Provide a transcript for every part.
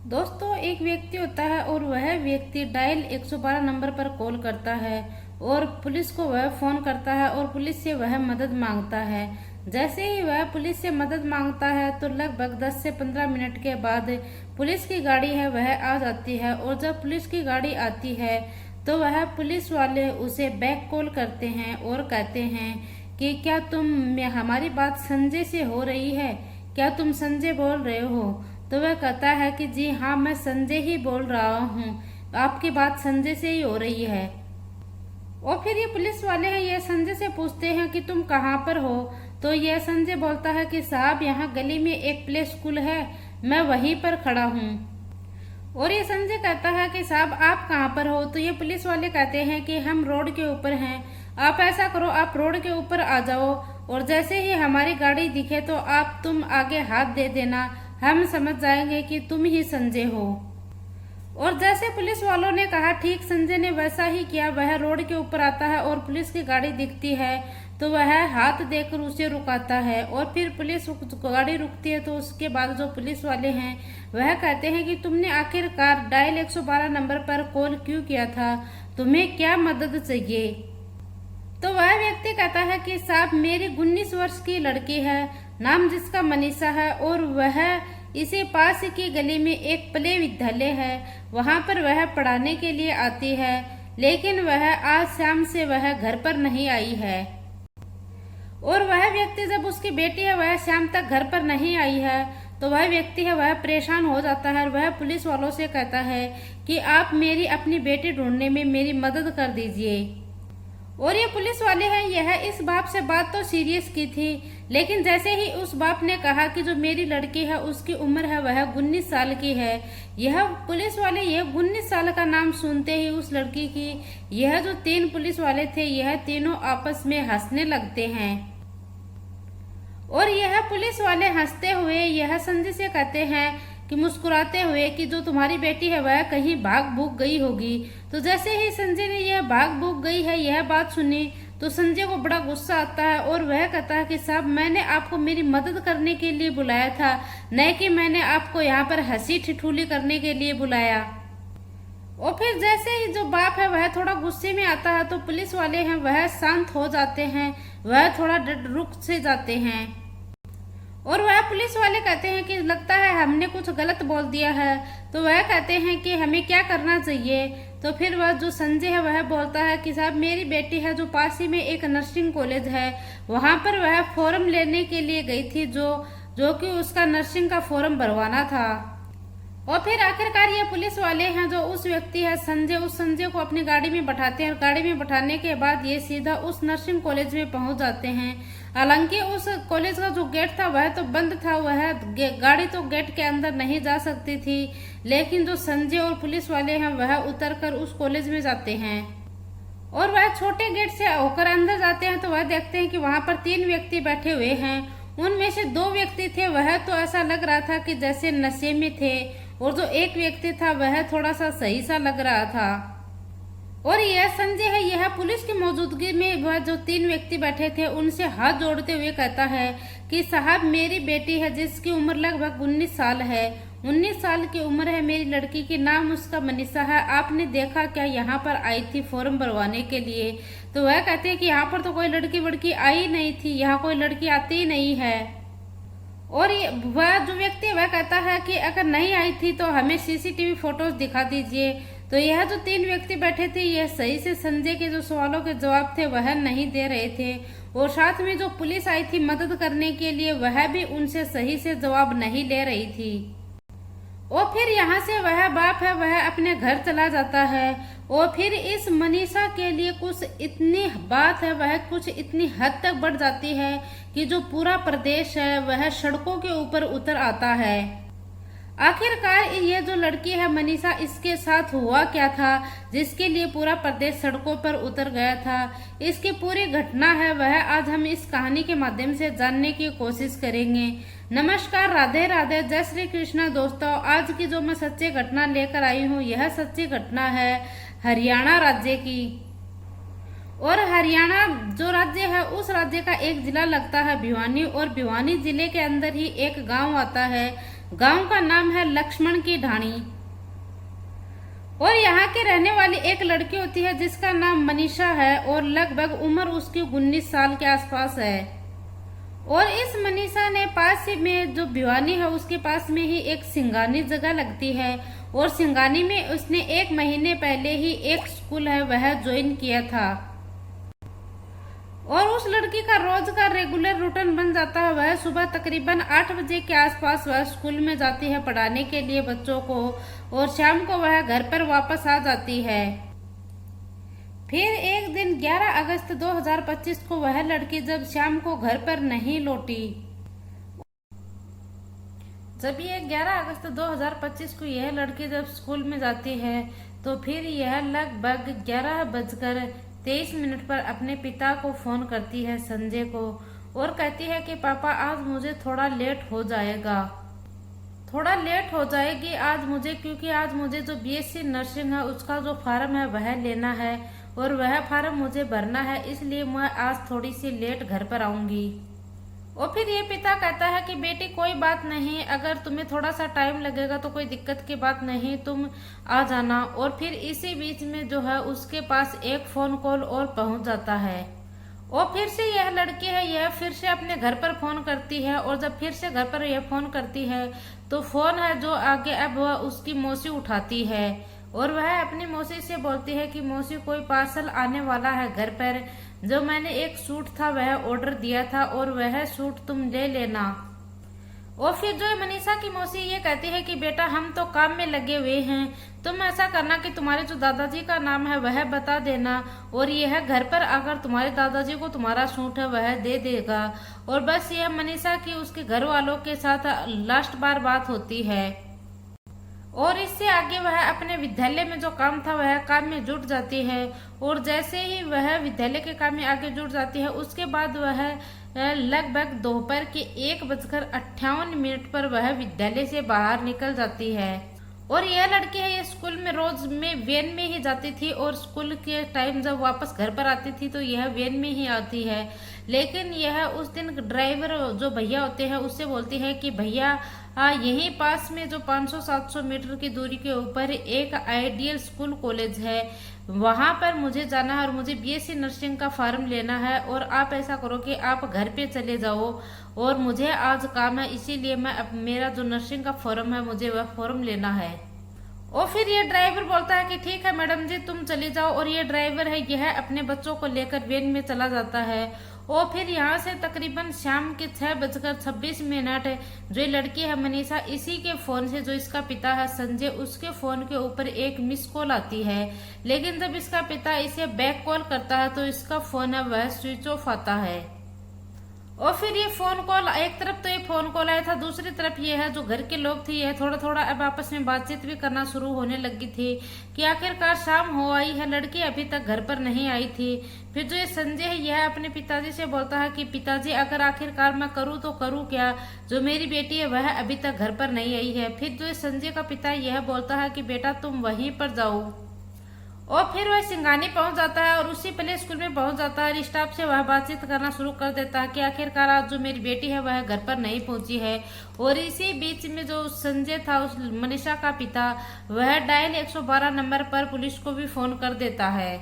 दोस्तों, एक व्यक्ति होता है और वह व्यक्ति डायल 112 नंबर पर कॉल करता है और पुलिस को वह फोन करता है और पुलिस से वह मदद मांगता है। जैसे ही वह पुलिस से मदद मांगता है तो लगभग 10 से 15 मिनट के बाद पुलिस की गाड़ी है वह आ जाती है। और जब पुलिस की गाड़ी आती है तो वह पुलिस वाले उसे बैक कॉल करते हैं और कहते हैं कि क्या हमारी बात संजय से हो रही है, क्या तुम संजय बोल रहे हो? तो वह कहता है कि जी हाँ, मैं संजय ही बोल रहा हूँ, आपकी बात संजय से ही हो रही है। और फिर ये पुलिस वाले हैं, ये संजय से पूछते हैं कि तुम कहाँ पर हो? तो यह संजय बोलता है कि साहब, यहाँ गली में एक प्ले स्कूल है, मैं वहीं पर खड़ा हूँ। और ये संजय कहता है कि साहब आप कहाँ पर हो? तो ये पुलिस वाले कहते हैं कि हम रोड के ऊपर हैं, आप ऐसा करो, आप रोड के ऊपर आ जाओ और जैसे ही हमारी गाड़ी दिखे तो तुम आगे हाथ दे देना, हम समझ जाएंगे कि तुम ही संजय हो। और जैसे पुलिस वालों ने कहा, ठीक संजय ने वैसा ही किया। वह रोड के ऊपर आता है और पुलिस की गाड़ी दिखती है तो वह हाथ देकर उसे रुकाता है। और फिर पुलिस गाड़ी रुकती है तो उसके बाद जो पुलिस वाले हैं वह कहते हैं कि तुमने आखिरकार डायल 112 नंबर पर कॉल क्यों किया था, तुम्हें क्या मदद चाहिए? तो वह व्यक्ति कहता है कि साहब, मेरी 19 वर्ष की लड़की है, नाम जिसका मनीषा है, और वह इसी पास की गली में एक प्ले विद्यालय है, वहां पर वह पढ़ाने के लिए आती है, लेकिन वह आज शाम से वह घर पर नहीं आई है। और वह व्यक्ति, जब उसकी बेटी है वह शाम तक घर पर नहीं आई है तो वह व्यक्ति है वह परेशान हो जाता है। वह पुलिस वालों से कहता है कि आप मेरी अपनी बेटी ढूंढने में मेरी मदद कर दीजिए। और ये पुलिस वाले हैं, यह इस बाप से बात तो सीरियस की थी, लेकिन जैसे ही उस बाप ने कहा कि जो मेरी लड़की है उसकी उम्र है वह 19 साल की है, यह पुलिस वाले यह 19 साल का नाम सुनते ही उस लड़की की, यह जो 3 पुलिस वाले थे यह तीनों आपस में हंसने लगते हैं। और यह पुलिस वाले हंसते हुए यह संजय से कहते हैं कि मुस्कुराते हुए कि जो तुम्हारी बेटी है वह कहीं भाग भूग गई होगी। तो जैसे ही संजय ने यह भाग भूग गई है यह बात सुनी तो संजय को बड़ा गुस्सा आता है और वह कहता है कि साहब, मैंने आपको मेरी मदद करने के लिए बुलाया था, न कि मैंने आपको यहाँ पर हंसी ठिठोली करने के लिए बुलाया। और फिर जैसे ही जो बाप है वह थोड़ा गुस्से में आता है तो पुलिस वाले हैं वह शांत हो जाते हैं, वह थोड़ा रुक से जाते हैं। और वह पुलिस वाले कहते हैं कि लगता है हमने कुछ गलत बोल दिया है। तो वह कहते हैं कि हमें क्या करना चाहिए? तो फिर वह जो संजय है वह बोलता है कि साहब, मेरी बेटी है जो पास ही में एक नर्सिंग कॉलेज है, वहां पर वह फॉर्म लेने के लिए गई थी, जो कि उसका नर्सिंग का फॉर्म भरवाना था। और फिर आखिरकार ये पुलिस वाले हैं जो उस व्यक्ति है संजय, उस संजय को अपनी गाड़ी में बैठाते हैं और गाड़ी में बैठाने के बाद ये सीधा उस नर्सिंग कॉलेज में पहुंच जाते हैं। हालांकि उस कॉलेज का जो गेट था वह तो बंद था, वह गाड़ी तो गेट के अंदर नहीं जा सकती थी, लेकिन जो संजय और पुलिस वाले हैं वह उतरकर उस कॉलेज में जाते हैं। और वह छोटे गेट से होकर अंदर जाते हैं तो वह देखते हैं कि वहां पर 3 व्यक्ति बैठे हुए हैं। उनमें से 2 व्यक्ति थे वह तो ऐसा लग रहा था कि जैसे नशे में थे, और जो एक व्यक्ति था वह थोड़ा सा सही सा लग रहा था। और यह संजय है, यह पुलिस की मौजूदगी में वह जो 3 व्यक्ति बैठे थे उनसे हाथ जोड़ते हुए कहता है कि साहब, मेरी बेटी है जिसकी उम्र लगभग 19 साल है, 19 साल की उम्र है मेरी लड़की की, नाम उसका मनीषा है, आपने देखा क्या यहाँ पर आई थी फॉर्म भरवाने के लिए? तो वह कहते हैं कि यहाँ पर तो कोई लड़की वड़की आई नहीं थी, यहाँ कोई लड़की आती ही नहीं है। और वह जो व्यक्ति वह कहता है कि अगर नहीं आई थी तो हमें सीसीटीवी फोटोज दिखा दीजिए। तो यह जो 3 व्यक्ति बैठे थे यह सही से संजय के जो सवालों के जवाब थे वह नहीं दे रहे थे, और साथ में जो पुलिस आई थी मदद करने के लिए वह भी उनसे सही से जवाब नहीं ले रही थी। और फिर यहाँ से वह बाप है वह अपने घर चला जाता है। और फिर इस मनीषा के लिए कुछ इतनी बात है वह कुछ इतनी हद तक बढ़ जाती है कि जो पूरा प्रदेश है वह सड़कों के ऊपर उतर आता है। आखिरकार ये जो लड़की है मनीषा, इसके साथ हुआ क्या था जिसके लिए पूरा प्रदेश सड़कों पर उतर गया था? इसकी पूरी घटना है वह आज हम इस कहानी के माध्यम से जानने की कोशिश करेंगे। नमस्कार, राधे राधे, जय श्री कृष्ण। दोस्तों, आज की जो मैं सच्ची घटना लेकर आई हूँ यह सच्ची घटना है हरियाणा राज्य की। और हरियाणा जो राज्य है उस राज्य का एक जिला लगता है भिवानी, और भिवानी जिले के अंदर ही एक गांव आता है गांव का नाम है लक्ष्मण की ढाणी और यहाँ के रहने वाली एक लड़की होती है जिसका नाम मनीषा है और लगभग उम्र उसकी 19 साल के आसपास है। और इस मनीषा ने पास ही में जो भिवानी है उसके पास में ही एक सिंगानी जगह लगती है और सिंगानी में उसने 1 महीने पहले ही एक स्कूल है वह ज्वाइन किया था और उस लड़की का रोज का रेगुलर रूटीन बन जाता है। वह सुबह तकरीबन 8 बजे के आसपास वह स्कूल में जाती है पढ़ाने के लिए बच्चों को और शाम को वह घर पर वापस आ जाती है। फिर एक दिन 11 अगस्त 2025 को वह लड़की जब शाम को घर पर नहीं लौटी, जब ये 11 अगस्त 2025 को यह लड़की जब स्कूल में जाती है तो फिर यह लगभग 11:23 पर अपने पिता को फोन करती है संजय को और कहती है कि पापा आज मुझे थोड़ा लेट हो जाएगी आज मुझे, क्योंकि आज मुझे जो बीएससी नर्सिंग है उसका जो फार्म है वह लेना है और वह फार्म मुझे भरना है, इसलिए मैं आज थोड़ी सी लेट घर पर आऊंगी। और फिर ये पिता कहता है कि बेटी कोई बात नहीं, अगर तुम्हें थोड़ा सा टाइम लगेगा तो कोई दिक्कत की बात नहीं, तुम आ जाना। और फिर इसी बीच में जो है उसके पास एक फोन कॉल और पहुंच जाता है और फिर से यह लड़की है यह फिर से अपने घर पर फोन करती है और जब फिर से घर पर यह फोन करती है तो फोन है जो आगे अब वह उसकी मौसी उठाती है और वह अपनी मौसी से बोलती है कि मौसी कोई पार्सल आने वाला है घर पर, जो मैंने एक सूट था वह ऑर्डर दिया था और वह सूट तुम ले लेना। और फिर जो है मनीषा की मौसी ये कहती है कि बेटा हम तो काम में लगे हुए हैं, तुम ऐसा करना कि तुम्हारे जो दादाजी का नाम है वह बता देना और यह घर पर अगर तुम्हारे दादाजी को तुम्हारा सूट है वह दे देगा। और बस यह मनीषा की उसके घर वालों के साथ लास्ट बार बात होती है और इससे आगे वह अपने विद्यालय में जो काम था वह काम में जुट जाती है और जैसे ही वह विद्यालय के काम में आगे जुट जाती है उसके बाद वह लगभग दोपहर के 1:58 पर वह विद्यालय से बाहर निकल जाती है। और यह लड़की है ये स्कूल में रोज में वैन में ही जाती थी और स्कूल के टाइम जब वापस घर पर आती थी तो यह वैन में ही आती है, लेकिन यह उस दिन ड्राइवर जो भैया होते हैं उससे बोलती है कि भैया यहीं पास में जो 500-700 मीटर की दूरी के ऊपर एक आइडियल स्कूल कॉलेज है, वहां पर मुझे जाना है और मुझे बीएससी नर्सिंग का फॉर्म लेना है और आप ऐसा करो कि आप घर पे चले जाओ और मुझे आज काम है, इसीलिए मैं अब मेरा जो नर्सिंग का फॉर्म है मुझे वह फॉर्म लेना है। और फिर ये ड्राइवर बोलता है कि ठीक है मैडम जी तुम चली जाओ और ये ड्राइवर है यह अपने बच्चों को लेकर वैन में चला जाता है। और फिर यहाँ से तकरीबन शाम के 6:26 जो ये लड़की है मनीषा इसी के फोन से जो इसका पिता है संजय उसके फोन के ऊपर एक मिस कॉल आती है, लेकिन जब इसका पिता इसे बैक कॉल करता है तो इसका फोन है वह स्विच ऑफ आता है। और फिर ये फोन कॉल एक तरफ तो ये फोन कॉल आया था, दूसरी तरफ ये है जो घर के लोग थे यह थोड़ा थोड़ा अब आपस में बातचीत भी करना शुरू होने लगी थी कि आखिरकार शाम हो आई है, लड़की अभी तक घर पर नहीं आई थी। फिर जो ये संजय है यह अपने पिताजी से बोलता है कि पिताजी अगर आखिरकार मैं करूँ तो करूँ क्या, जो मेरी बेटी है वह अभी तक घर पर नहीं आई है। फिर जो संजय का पिता यह बोलता है कि बेटा तुम वहीं पर जाओ और फिर वह सिंगानी पहुंच जाता है और उसी प्ले स्कूल में पहुंच जाता है और स्टाफ से वह बातचीत करना शुरू कर देता है कि आखिरकार आज जो मेरी बेटी है वह घर पर नहीं पहुंची है। और इसी बीच में जो संजय था उस मनीषा का पिता वह डायल 112 नंबर पर पुलिस को भी फोन कर देता है।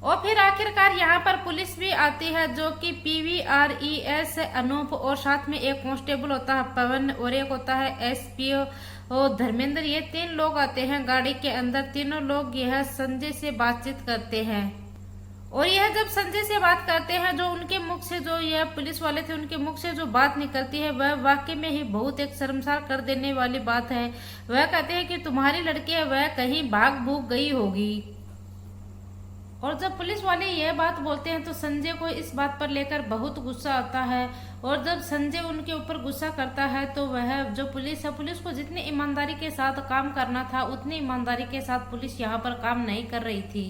और फिर आखिरकार यहाँ पर पुलिस भी आती है जो कि PVRES अनूप और साथ में एक कांस्टेबल होता है पवन और एक होता है SP और धर्मेंद्र, ये 3 लोग आते हैं गाड़ी के अंदर। तीनों लोग यह संजय से बातचीत करते हैं और यह जब संजय से बात करते हैं जो उनके मुख से जो यह पुलिस वाले थे उनके मुख से जो बात निकलती है वह वाकई में ही बहुत एक शर्मसार कर देने वाली बात है। वह कहते हैं कि तुम्हारी लड़की है वह कहीं भाग भूग गई होगी। और जब पुलिस वाले यह बात बोलते हैं तो संजय को इस बात पर लेकर बहुत गुस्सा आता है और जब संजय उनके ऊपर गुस्सा करता है तो वह जो पुलिस है पुलिस को जितनी ईमानदारी के साथ काम करना था उतनी ईमानदारी के साथ पुलिस यहाँ पर काम नहीं कर रही थी।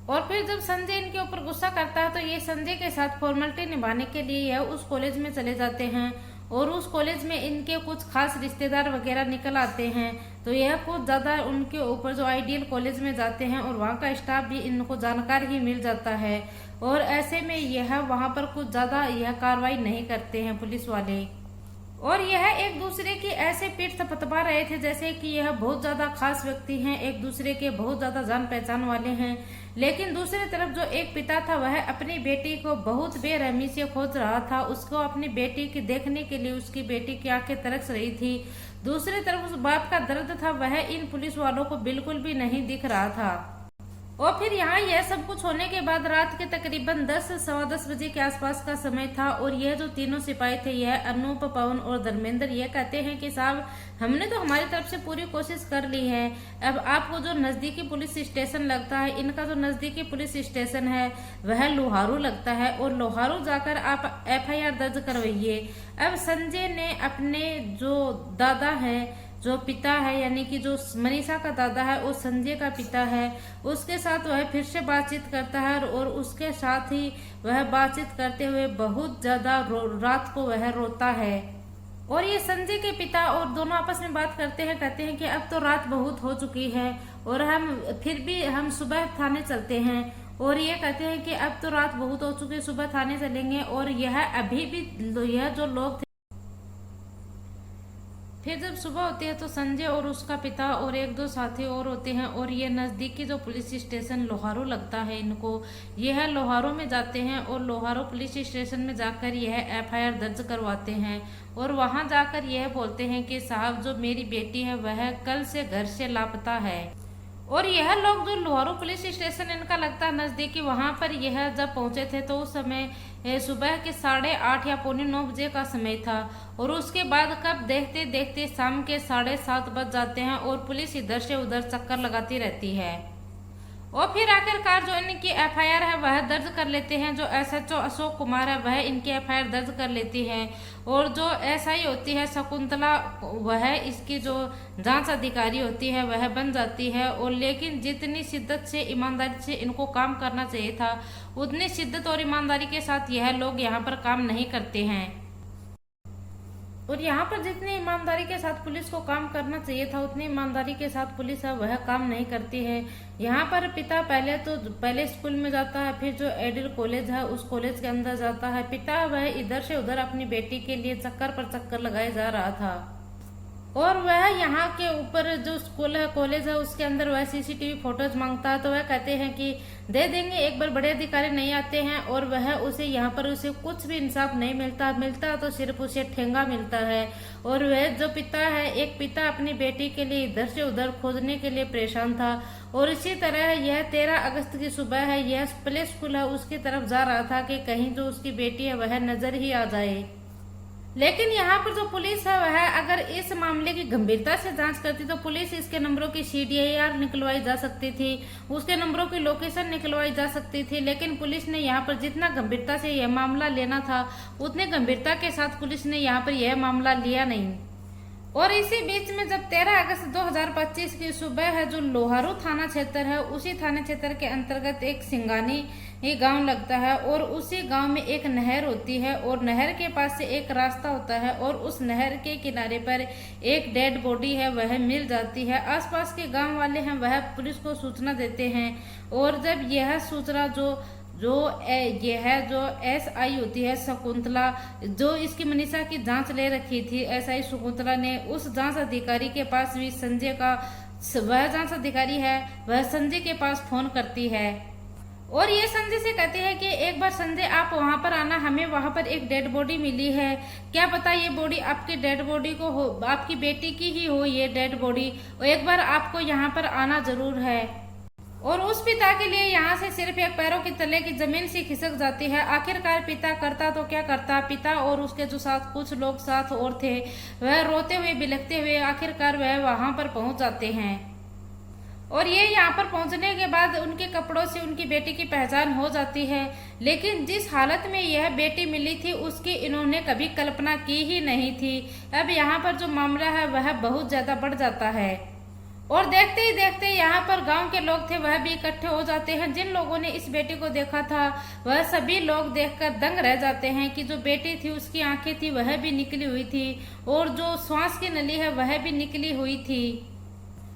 और फिर जब संजय इनके ऊपर गुस्सा करता है तो ये संजय के साथ फॉर्मेलिटी निभाने के लिए यह उस कॉलेज में चले जाते हैं और उस कॉलेज में इनके कुछ खास रिश्तेदार वगैरह निकल आते हैं तो यह कुछ ज्यादा उनके ऊपर जो आइडियल कॉलेज में जाते हैं और वहाँ का स्टाफ भी इनको जानकार ही मिल जाता है और ऐसे में यह वहाँ पर कुछ ज्यादा यह कार्रवाई नहीं करते हैं पुलिस वाले। और यह एक दूसरे की ऐसे पीठ थपथपा रहे थे जैसे कि यह बहुत ज्यादा खास व्यक्ति हैं, एक दूसरे के बहुत ज्यादा जान पहचान वाले हैं। लेकिन दूसरी तरफ जो एक पिता था वह अपनी बेटी को बहुत बेरहमी से खोज रहा था। उसको अपनी बेटी की देखने के लिए उसकी बेटी की आंखें तरस रही थी। दूसरी तरफ उस बाप का दर्द था वह इन पुलिस वालों को बिल्कुल भी नहीं दिख रहा था। और फिर यहाँ यह सब कुछ होने के बाद रात के तकरीबन 10 सवा 10 बजे के आसपास का समय था। और यह जो तीनों सिपाही थे, यह अनूप, पवन और धर्मेंद्र, यह कहते हैं कि साहब हमने तो हमारी तरफ से पूरी कोशिश कर ली है। अब आपको जो नजदीकी पुलिस स्टेशन लगता है, इनका जो नजदीकी पुलिस स्टेशन है वह लोहारू लगता है, और लोहारू जाकर आप FIR दर्ज करवाइए। अब संजय ने अपने जो दादा है, जो पिता है, यानी कि जो मनीषा का दादा है वो संजय का पिता है, उसके साथ वह फिर से बातचीत करता है। और उसके साथ ही वह बातचीत करते हुए बहुत ज्यादा रात को वह रोता है। और ये संजय के पिता और दोनों आपस में बात करते हैं, कहते हैं कि अब तो रात बहुत हो चुकी है और हम सुबह थाने चलते हैं। और ये कहते हैं कि अब तो रात बहुत हो चुकी है, सुबह थाने चलेंगे। और यह अभी भी यह जो लोग थे, फिर जब सुबह होती है तो संजय और उसका पिता और एक दो साथी और होते हैं, और ये नजदीकी जो पुलिस स्टेशन लोहारू लगता है इनको, यह लोहारू में जाते हैं। और लोहारू पुलिस स्टेशन में जाकर यह FIR दर्ज करवाते हैं। और वहां जाकर यह बोलते हैं कि साहब जो मेरी बेटी है वह कल से घर से लापता है। और यह लोग जो लोहारू पुलिस स्टेशन इनका लगता है नजदीकी, वहां पर यह जब पहुंचे थे तो उस समय सुबह के 8:30 या 8:45 का समय था। और उसके बाद कब देखते देखते शाम के 7:30 बज जाते हैं और पुलिस इधर से उधर चक्कर लगाती रहती है। और फिर आखिरकार जो इनकी FIR है वह दर्ज कर लेते हैं। जो SHO अशोक कुमार है वह इनकी FIR दर्ज कर लेती है। और जो SI होती है शकुंतला, वह इसकी जो जांच अधिकारी होती है वह बन जाती है। और लेकिन जितनी शिद्दत से ईमानदारी से इनको काम करना चाहिए था, उतनी शिद्दत और ईमानदारी के साथ यह लोग यहाँ पर काम नहीं करते हैं। और यहाँ पर जितनी ईमानदारी के साथ पुलिस को काम करना चाहिए था, उतनी ईमानदारी के साथ पुलिस है वह काम नहीं करती है। यहाँ पर पिता पहले स्कूल में जाता है, फिर जो एडिल कॉलेज है उस कॉलेज के अंदर जाता है। पिता वह इधर से उधर अपनी बेटी के लिए चक्कर पर चक्कर लगाए जा रहा था। और वह यहाँ के ऊपर जो स्कूल है, कॉलेज है, उसके अंदर वह CCTV फोटोज मांगता है। तो वह कहते हैं कि दे देंगे, एक बार बड़े अधिकारी नहीं आते हैं। और वह उसे यहाँ पर उसे कुछ भी इंसाफ नहीं मिलता तो सिर्फ उसे ठेंगा मिलता है। और वह जो पिता है, एक पिता अपनी बेटी के लिए इधर से उधर खोजने के लिए परेशान था। और इसी तरह यह 13 अगस्त की सुबह है, यह प्ले स्कूल है उसकी तरफ जा रहा था कि कहीं जो उसकी बेटी है वह नजर ही आ जाए। लेकिन यहाँ पर जो पुलिस है वह अगर इस मामले की गंभीरता से जांच करती तो पुलिस इसके नंबरों की CDIR निकलवाई जा सकती थी, उसके नंबरों की लोकेशन निकलवाई जा सकती थी। लेकिन पुलिस ने यहाँ पर जितना गंभीरता से यह मामला लेना था, उतने गंभीरता के साथ पुलिस ने यहाँ पर यह मामला लिया नहीं। और इसी बीच में जब 13 अगस्त 2025 की सुबह है, जो लोहारू थाना क्षेत्र है, उसी थाना क्षेत्र के अंतर्गत एक सिंगानी ये गांव लगता है। और उसी गांव में एक नहर होती है और नहर के पास से एक रास्ता होता है। और उस नहर के किनारे पर एक डेड बॉडी है वह मिल जाती है। आसपास के गांव वाले हैं वह पुलिस को सूचना देते हैं। और जब यह सूचना यह जो SI होती है शकुंतला, जो इसकी मनीषा की जांच ले रखी थी, SI शकुंतला ने उस जांच अधिकारी के पास भी वह जांच अधिकारी है वह संजय के पास फोन करती है। और ये संजय से कहते हैं कि एक बार संजय आप वहां पर आना, हमें वहां पर एक डेड बॉडी मिली है, क्या पता ये बॉडी आपकी डेड बॉडी को हो, आपकी बेटी की ही हो ये डेड बॉडी, एक बार आपको यहाँ पर आना जरूर है। और उस पिता के लिए यहाँ से सिर्फ एक पैरों की तले की जमीन सी खिसक जाती है। आखिरकार पिता करता तो क्या करता, पिता और उसके जो साथ कुछ लोग साथ और थे वह रोते हुए बिलखते हुए आखिरकार वह वहां पर पहुंच जाते हैं। और ये यहाँ पर पहुंचने के बाद उनके कपड़ों से उनकी बेटी की पहचान हो जाती है। लेकिन जिस हालत में यह बेटी मिली थी उसकी इन्होंने कभी कल्पना की ही नहीं थी। अब यहाँ पर जो मामला है वह बहुत ज्यादा बढ़ जाता है। और देखते ही देखते यहाँ पर गांव के लोग थे वह भी इकट्ठे हो जाते हैं। जिन लोगों ने इस बेटी को देखा था वह सभी लोग देखकर दंग रह जाते हैं कि जो बेटी थी उसकी आंखें थी वह भी निकली हुई थी और जो श्वास की नली है वह भी निकली हुई थी।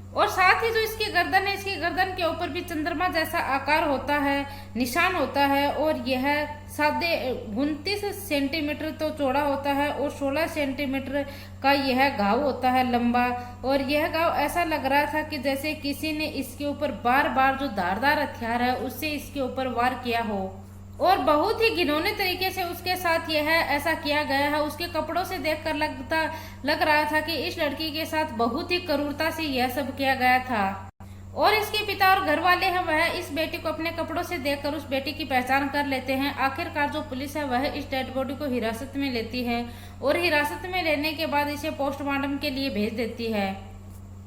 और साथ ही जो इसकी गर्दन है, इसकी गर्दन के ऊपर भी चंद्रमा जैसा आकार होता है, निशान होता है। और यह 29 सेंटीमीटर तो चौड़ा होता है और 16 सेंटीमीटर का यह घाव होता है लंबा। और यह घाव ऐसा लग रहा था कि जैसे किसी ने इसके ऊपर बार बार जो धारदार हथियार है उससे इसके ऊपर वार किया हो। और बहुत ही घिनौने तरीके से उसके साथ यह ऐसा किया गया है। उसके कपड़ों से देखकर लग रहा था कि इस लड़की के साथ बहुत ही क्रूरता से यह सब किया गया था। और इसके पिता और घर वाले हैं वह इस बेटी को अपने कपड़ों से देखकर उस बेटी की पहचान कर लेते हैं। आखिरकार जो पुलिस है वह इस डेड बॉडी को हिरासत में लेती है और हिरासत में लेने के बाद इसे पोस्टमार्टम के लिए भेज देती है।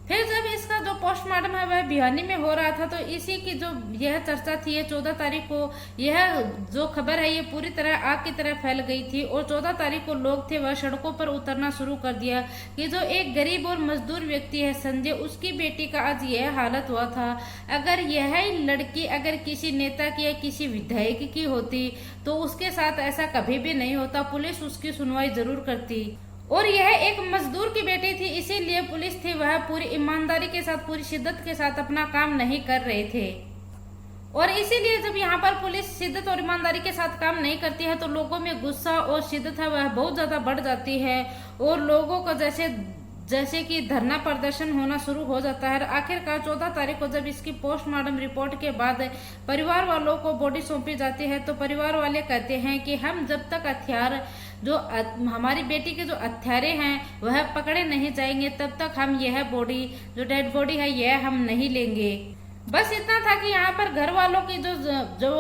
फिर जब इसका जो पोस्टमार्टम है वह भिवानी में हो रहा था तो इसी की जो यह चर्चा थी, ये 14 तारीख को यह जो खबर है ये पूरी तरह आग की तरह फैल गई थी। और 14 तारीख को लोग थे वह सड़कों पर उतरना शुरू कर दिया कि जो एक गरीब और मजदूर व्यक्ति है संजय, उसकी बेटी का आज यह हालत हुआ था। अगर यह लड़की अगर किसी नेता की या किसी विधायक की होती तो उसके साथ ऐसा कभी भी नहीं होता, पुलिस उसकी सुनवाई जरूर करती। और यह एक मजदूर की बेटी थी, इसीलिए पुलिस थी वह पूरी ईमानदारी के साथ, पूरी शिद्दत के साथ अपना काम नहीं कर रहे थे। और इसीलिए जब यहाँ पर पुलिस शिद्दत और ईमानदारी के साथ काम नहीं करती है तो लोगों में गुस्सा और शिद्दत है वह बहुत ज्यादा बढ़ जाती है और लोगों को जैसे कि धरना प्रदर्शन होना शुरू हो जाता है। आखिरकार 14 तारीख को जब इसकी पोस्टमार्टम रिपोर्ट के बाद परिवार वालों को बॉडी सौंपी जाती है तो परिवार वाले कहते हैं कि हम जब तक हथियार जो हमारी बेटी के जो हत्यारे हैं वह पकड़े नहीं जाएंगे तब तक हम यह बॉडी जो डेड बॉडी है यह हम नहीं लेंगे। बस इतना था कि यहाँ पर घर वालों की जो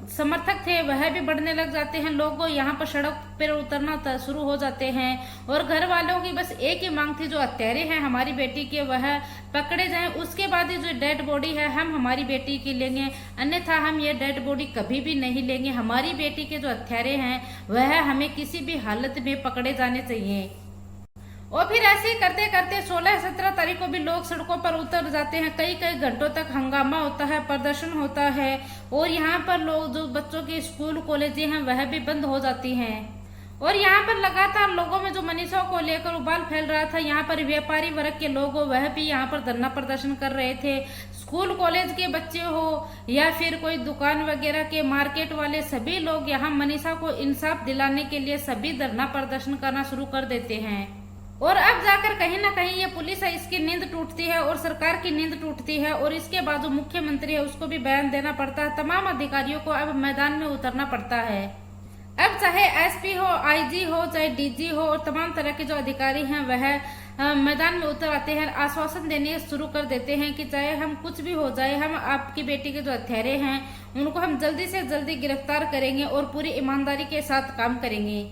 समर्थक थे वह भी बढ़ने लग जाते हैं। लोग यहाँ पर सड़क पर उतरना शुरू हो जाते हैं और घर वालों की बस एक ही मांग थी, जो हत्यारे हैं हमारी बेटी के वह पकड़े जाएं, उसके बाद ही जो डेड बॉडी है हम हमारी बेटी की लेंगे, अन्यथा हम ये डेड बॉडी कभी भी नहीं लेंगे। हमारी बेटी के जो हत्यारे हैं वह हमें किसी भी हालत में पकड़े जाने चाहिए। और फिर ऐसे करते करते 16-17 तारीख को भी लोग सड़कों पर उतर जाते हैं। कई कई घंटों तक हंगामा होता है, प्रदर्शन होता है और यहाँ पर लोग जो बच्चों के स्कूल कॉलेजें हैं वह भी बंद हो जाती हैं। और यहाँ पर लगातार लोगों में जो मनीषा को लेकर उबाल फैल रहा था, यहाँ पर व्यापारी वर्ग के लोग हो वह भी यहाँ पर धरना प्रदर्शन कर रहे थे। स्कूल कॉलेज के बच्चे हो या फिर कोई दुकान वगैरह के मार्केट वाले, सभी लोग यहाँ मनीषा को इंसाफ दिलाने के लिए सभी धरना प्रदर्शन करना शुरू कर देते हैं। और अब जाकर कहीं ना कहीं ये पुलिस है इसकी नींद टूटती है और सरकार की नींद टूटती है और इसके बाद जो मुख्यमंत्री है उसको भी बयान देना पड़ता है। तमाम अधिकारियों को अब मैदान में उतरना पड़ता है। अब चाहे एसपी हो, आईजी हो, चाहे डीजी हो और तमाम तरह के जो अधिकारी हैं वह मैदान में उतर आते हैं, आश्वासन देने शुरू कर देते हैं कि चाहे हम कुछ भी हो जाए, हम आपकी बेटी के जो हत्यारे हैं उनको हम जल्दी से जल्दी गिरफ्तार करेंगे और पूरी ईमानदारी के साथ काम करेंगे।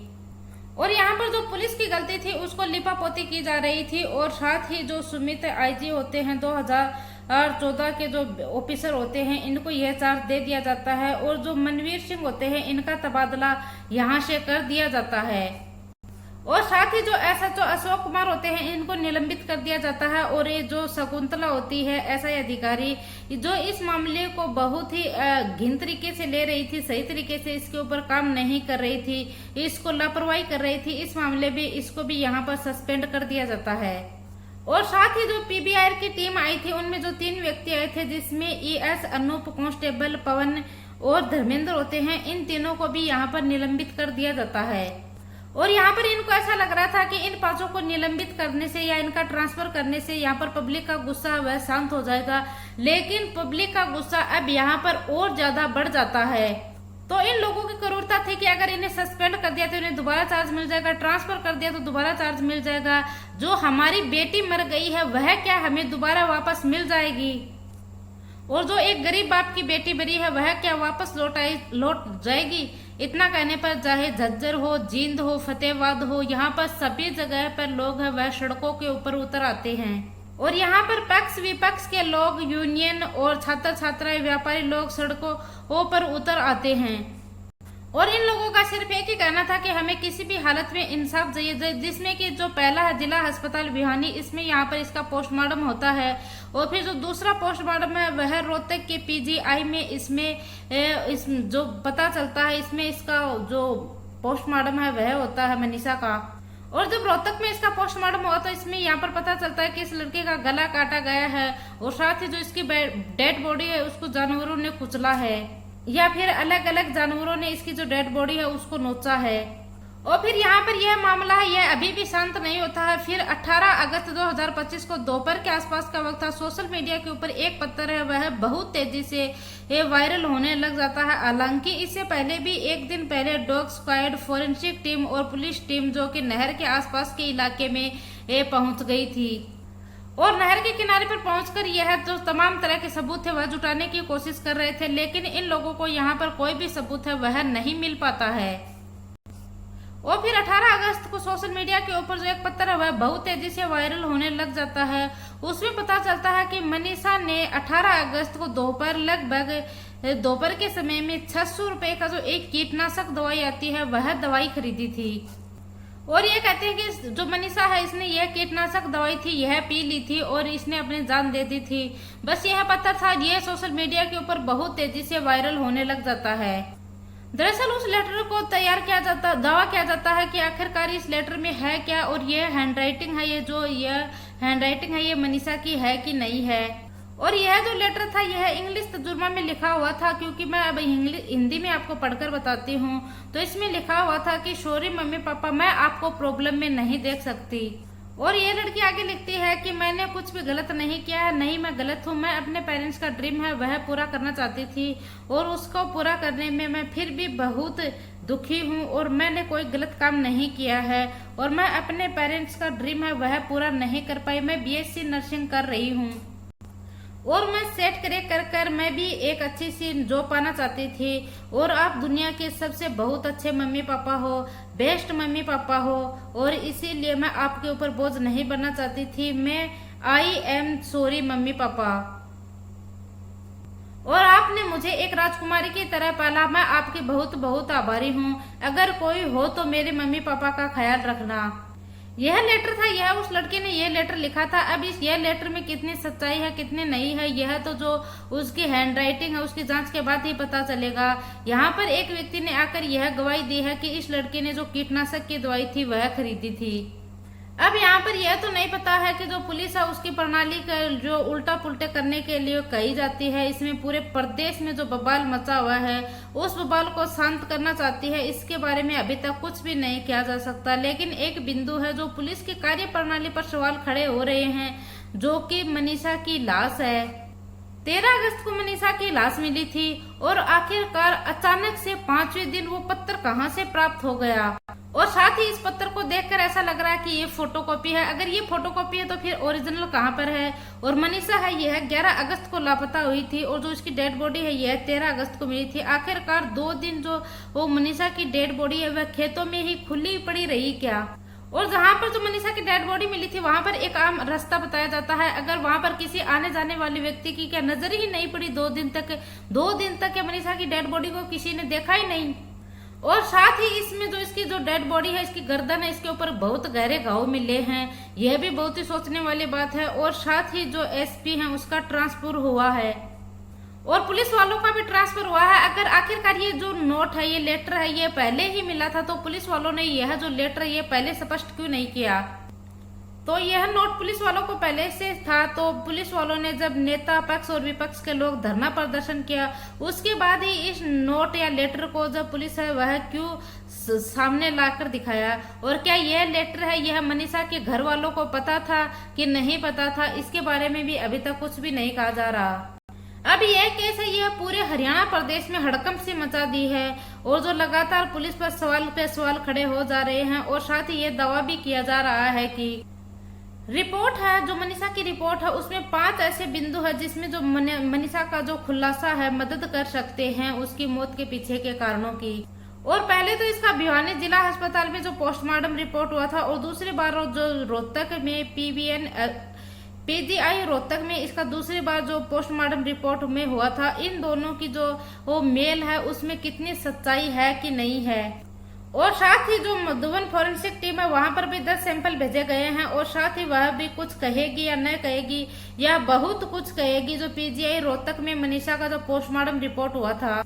और यहाँ पर जो पुलिस की गलती थी उसको लिपापोती की जा रही थी और साथ ही जो सुमित आईजी होते हैं 2014 के जो ऑफिसर होते हैं इनको यह चार्ज दे दिया जाता है और जो मनवीर सिंह होते हैं इनका तबादला यहाँ से कर दिया जाता है। और साथ ही जो एसएचओ अशोक कुमार होते हैं इनको निलंबित कर दिया जाता है। और ये जो शकुंतला होती है एसआई अधिकारी, जो इस मामले को बहुत ही घिन तरीके से ले रही थी, सही तरीके से इसके ऊपर काम नहीं कर रही थी, इसको लापरवाही कर रही थी, इस मामले में इसको भी यहाँ पर सस्पेंड कर दिया जाता है। और साथ ही जो पीबीआर की टीम आई थी उनमें जो 3 व्यक्ति आए थे जिसमें ईएस, अनूप, कांस्टेबल पवन और धर्मेंद्र होते हैं, इन तीनों को भी यहाँ पर निलंबित कर दिया जाता है। और यहाँ पर इनको ऐसा लग रहा था कि इन 5 को निलंबित करने से या इनका ट्रांसफर करने से यहाँ पर पब्लिक का गुस्सा वह शांत हो जाएगा, लेकिन पब्लिक का गुस्सा अब यहाँ पर और ज्यादा बढ़ जाता है। तो इन लोगों की क्रूरता थी कि अगर इन्हें सस्पेंड कर दिया तो इन्हें दोबारा चार्ज मिल जाएगा, ट्रांसफर कर दिया तो दोबारा चार्ज मिल जाएगा, जो हमारी बेटी मर गई है वह क्या हमें दोबारा वापस मिल जाएगी, और जो एक गरीब बाप की बेटी मरी है वह क्या वापस लौट जाएगी। इतना कहने पर चाहे झज्जर हो, जींद हो, फतेहाबाद हो, यहाँ पर सभी जगह पर लोग हैं वह सड़कों के ऊपर उतर आते हैं। और यहाँ पर पक्ष विपक्ष के लोग, यूनियन और छात्र छात्राएं, व्यापारी लोग सड़कों पर उतर आते हैं। और इन लोगों का सिर्फ एक ही कहना था कि हमें किसी भी हालत में इंसाफ चाहिए, जिसमें कि जो पहला है जिला अस्पताल भिवानी, इसमें यहाँ पर इसका पोस्टमार्टम होता है। और फिर जो दूसरा पोस्टमार्टम है वह रोहतक के पीजीआई में, इसमें जो पता चलता है इसमें इसका जो पोस्टमार्टम है वह होता है मनीषा का। और जब रोहतक में इसका पोस्टमार्टम हुआ तो इसमें यहाँ पर पता चलता है कि इस लड़के का गला काटा गया है और साथ ही जो इसकी डेड बॉडी है उसको जानवरों ने कुचला है या फिर अलग अलग जानवरों ने इसकी जो डेड बॉडी है उसको नोचा है। और फिर यहाँ पर यह मामला है यह अभी भी शांत नहीं होता है। फिर 18 अगस्त 2025 को दोपहर के आसपास का वक्त था। सोशल मीडिया के ऊपर एक पत्र है वह बहुत तेजी से वायरल होने लग जाता है। हालांकि इससे पहले भी एक दिन पहले डॉग स्क्वाड, फोरेंसिक टीम और पुलिस टीम जो कि नहर के आसपास के इलाके में पहुंच गई थी और नहर के किनारे पर पहुंचकर यह जो तमाम तरह के सबूत थे वह जुटाने की कोशिश कर रहे थे, लेकिन इन लोगों को यहाँ पर कोई भी सबूत है वह नहीं मिल पाता है। और फिर 18 अगस्त को सोशल मीडिया के ऊपर जो एक पत्र है वह बहुत तेजी से वायरल होने लग जाता है। उसमें पता चलता है कि मनीषा ने 18 अगस्त को दोपहर के समय में 600 रुपए का जो एक कीटनाशक दवाई आती है वह दवाई खरीदी थी। और ये कहते हैं कि जो मनीषा है इसने यह कीटनाशक दवाई थी यह पी ली थी और इसने अपनी जान दे दी थी। बस यह पत्र था, यह सोशल मीडिया के ऊपर बहुत तेजी से वायरल होने लग जाता है। दरअसल उस लेटर को तैयार किया जाता, दावा किया जाता है कि आखिरकार इस लेटर में है क्या और ये हैंडराइटिंग है, यह हैंडराइटिंग है ये मनीषा की है कि नहीं है। और यह जो लेटर था यह इंग्लिश तर्जुमा में लिखा हुआ था, क्योंकि मैं अब हिंदी में आपको पढ़कर बताती हूँ। तो इसमें लिखा हुआ था कि सॉरी मम्मी पापा, मैं आपको प्रॉब्लम में नहीं देख सकती। और ये लड़की आगे लिखती है कि मैंने कुछ भी गलत नहीं किया है, नहीं मैं गलत हूँ, मैं अपने पेरेंट्स का ड्रीम है वह पूरा करना चाहती थी और उसको पूरा करने में मैं फिर भी बहुत दुखी हूँ और मैंने कोई गलत काम नहीं किया है और मैं अपने पेरेंट्स का ड्रीम है वह पूरा नहीं कर पाई। मैं बीएससी नर्सिंग कर रही हूँ और मैं सेट कर मैं भी एक अच्छी सी जॉब पाना चाहती थी और आप दुनिया के सबसे बहुत अच्छे मम्मी पापा हो, बेस्ट मम्मी पापा हो और इसीलिए मैं आपके ऊपर बोझ नहीं बनना चाहती थी। I am sorry mummy papa, और आपने मुझे एक राजकुमारी की तरह पाला, मैं आपकी बहुत बहुत आभारी हूँ। अगर कोई हो तो मेरे मम्मी पापा का ख्याल रखना। यह लेटर था, यह उस लड़के ने यह लेटर लिखा था। अब यह लेटर में कितनी सच्चाई है कितनी नहीं है यह तो जो उसकी हैंडराइटिंग है उसकी जांच के बाद ही पता चलेगा। यहाँ पर एक व्यक्ति ने आकर यह गवाही दी है कि इस लड़के ने जो कीटनाशक की दवाई थी वह खरीदी थी। अब यहाँ पर यह तो नहीं पता है कि जो पुलिस है उसकी प्रणाली का जो उल्टा पुल्टे करने के लिए कही जाती है, इसमें पूरे प्रदेश में जो बवाल मचा हुआ है उस बवाल को शांत करना चाहती है, इसके बारे में अभी तक कुछ भी नहीं किया जा सकता। लेकिन एक बिंदु है जो पुलिस की कार्य प्रणाली पर सवाल खड़े हो रहे हैं, जो कि मनीषा की लाश है। 13 अगस्त को मनीषा की लाश मिली थी और आखिरकार अचानक से 5वें दिन वो पत्र कहां से प्राप्त हो गया। और साथ ही इस पत्र को देखकर ऐसा लग रहा है कि ये फोटोकॉपी है। अगर ये फोटोकॉपी है तो फिर ओरिजिनल कहाँ पर है। और मनीषा है यह 11 अगस्त को लापता हुई थी और जो इसकी डेड बॉडी है यह 13 अगस्त को मिली थी। आखिरकार 2 दिन जो वो मनीषा की डेड बॉडी है वह खेतों में ही खुली पड़ी रही क्या। और जहाँ पर जो मनीषा की डेड बॉडी मिली थी वहां पर एक आम रास्ता बताया जाता है। अगर वहां पर किसी आने जाने वाले व्यक्ति की क्या नजर ही नहीं पड़ी 2 दिन तक या मनीषा की डेड बॉडी को किसी ने देखा ही नहीं। और साथ ही इसमें जो इसकी जो डेड बॉडी है इसकी गर्दन है इसके ऊपर बहुत गहरे घाव मिले हैं, यह भी बहुत ही सोचने वाली बात है। और साथ ही जो एसपी है उसका ट्रांसफर हुआ है और पुलिस वालों का भी ट्रांसफर हुआ है। अगर आखिरकार ये जो नोट है ये लेटर है ये पहले ही मिला था तो पुलिस वालों ने यह जो लेटर ये पहले स्पष्ट क्यों नहीं किया। तो यह नोट पुलिस वालों को पहले से था, तो पुलिस वालों ने जब नेता पक्ष और विपक्ष के लोग धरना प्रदर्शन किया उसके बाद ही इस नोट या लेटर को जब पुलिस है वह क्यों सामने लाकर दिखाया। और क्या यह लेटर है यह मनीषा के घर वालों को पता था कि नहीं पता था, इसके बारे में भी अभी तक कुछ भी नहीं कहा जा रहा। अब यह केस है यह पूरे हरियाणा प्रदेश में हड़कंप से मचा दी है और जो लगातार पुलिस पर सवाल पे सवाल खड़े हो जा रहे हैं। और साथ ही यह दावा भी किया जा रहा है कि रिपोर्ट है जो मनीषा की रिपोर्ट है उसमें 5 ऐसे बिंदु है जिसमें जो मनीषा का जो खुलासा है मदद कर सकते हैं उसकी मौत के पीछे के कारणों की। और पहले तो इसका भिवानी जिला अस्पताल में जो पोस्टमार्टम रिपोर्ट हुआ था और दूसरी बार जो रोहतक में पीजीआई रोहतक में इसका दूसरी बार जो पोस्टमार्टम रिपोर्ट में हुआ था। इन दोनों की जो वो मेल है उसमें कितनी सच्चाई है कि नहीं है। और साथ ही जो मधुबन फॉरेंसिक टीम है वहां पर भी 10 सैंपल भेजे गए हैं और साथ ही वह भी कुछ कहेगी या न कहेगी या बहुत कुछ कहेगी जो पीजीआई रोहतक में मनीषा का जो पोस्टमार्टम रिपोर्ट हुआ था।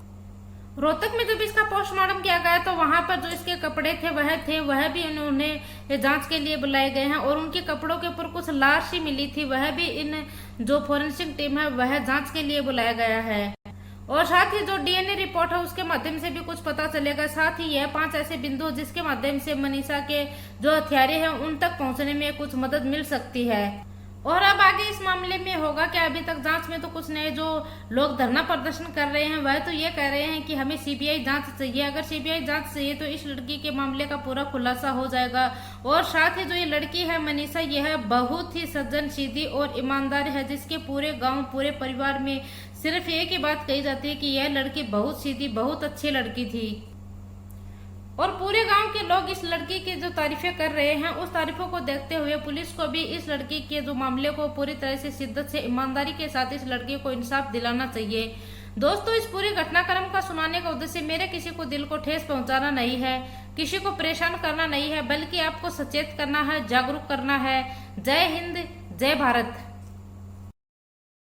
रोहतक में जब इसका पोस्टमार्टम किया गया तो वहां पर जो इसके कपड़े थे वह भी उन्होंने जांच के लिए बुलाए गए हैं और उनके कपड़ों के ऊपर कुछ लाश मिली थी, वह भी इन जो फोरेंसिक टीम है वह जांच के लिए बुलाया गया है। और साथ ही जो डीएनए रिपोर्ट है उसके माध्यम से भी कुछ पता चलेगा। साथ ही यह 5 ऐसे बिंदु जिसके माध्यम से मनीषा के जो हत्यारे हैं उन तक पहुंचने में कुछ मदद मिल सकती है। और अब आगे इस मामले में होगा कि अभी तक जांच में तो कुछ नए जो लोग धरना प्रदर्शन कर रहे हैं वह तो ये कह रहे हैं कि हमें सीबीआई जांच चाहिए। अगर सीबीआई जांच चाहिए तो इस लड़की के मामले का पूरा खुलासा हो जाएगा। और साथ ही जो ये लड़की है मनीषा, यह बहुत ही सज्जन सीधी और ईमानदार है, जिसके पूरे गांव पूरे परिवार में सिर्फ एक ही बात कही जाती है कि यह लड़की बहुत सीधी बहुत अच्छी लड़की थी। और पूरे गांव के लोग इस लड़की की जो तारीफें कर रहे हैं उस तारीफों को देखते हुए पुलिस को भी इस लड़की के जो मामले को पूरी तरह से शिद्दत से ईमानदारी के साथ इस लड़की को इंसाफ दिलाना चाहिए। दोस्तों, इस पूरे घटनाक्रम का सुनाने का उद्देश्य मेरे किसी को दिल को ठेस पहुंचाना नहीं है, किसी को परेशान करना नहीं है, बल्कि आपको सचेत करना है, जागरूक करना है। जय हिंद, जय भारत।